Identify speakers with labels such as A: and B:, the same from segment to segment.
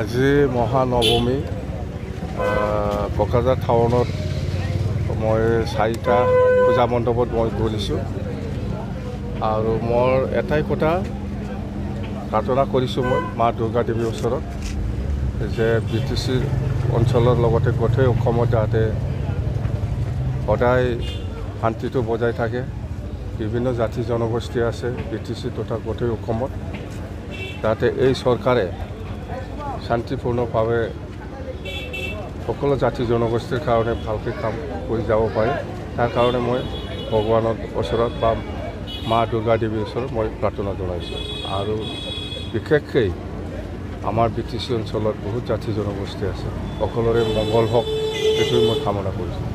A: আজি মহানৱমী কোকৰাঝাৰ টাউনত মই 4টা পূজা মণ্ডপত মই গৈছোঁ আৰু মোৰ এটাই কথা প্ৰাৰ্থনা কৰিছোঁ মই মা দুৰ্গা দেৱীৰ ওচৰত যে BTC অঞ্চলৰ লগতে গোটেই অসমত যাতে সদায় শান্তিটো বজাই থাকে। বিভিন্ন জাতি জনগোষ্ঠী আছে BTC তথা গোটেই অসমত, যাতে এই চৰকাৰে শান্তিপূৰ্ণভাৱে সকলো জাতি জনগোষ্ঠীৰ কাৰণে ভালকৈ কাম কৰি যাব পাৰে। তাৰ কাৰণে মই ভগৱানৰ ওচৰত বা মা দুৰ্গা দেৱীৰ ওচৰত মই প্ৰাৰ্থনা জনাইছোঁ। আৰু বিশেষকৈ আমাৰ BTC অঞ্চলত বহুত জাতি জনগোষ্ঠী আছে, সকলোৰে মংগল হওক সেইটোৱে মই কামনা কৰিছোঁ।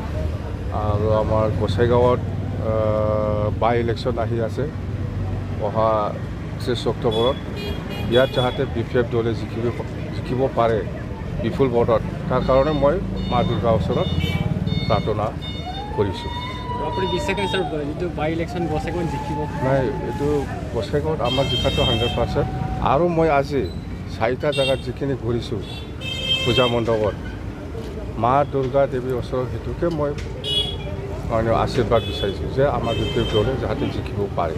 A: আৰু আমাৰ গোসাইগাঁৱত বাই ইলেকশ্যন আহি আছে অহা 30 অক্টোবৰত। ইয়াত যাতে BPF দলে জিকিব পাৰে বিপুল ভোটত, তাৰ কাৰণে মই মা দুৰ্গাৰ ওচৰত প্ৰাৰ্থনা কৰিছোঁ।
B: আপুনি বিশ্বাস কৰিছে যিটো বাই ইলেকশ্যন গোসাইগাঁৱত জিকিব?
A: নাই, এইটো গোসাইগাঁৱত আমাৰ জিকাটো 100%। আৰু মই আজি 4টা জেগাত যিখিনি ঘূৰিছোঁ পূজা মণ্ডপত, মা দুৰ্গা দেৱীৰ ওচৰত সেইটোকে মই মানে আশীৰ্বাদ বিচাৰিছোঁ যে আমাৰ BPF দলে যাতে জিকিব পাৰে।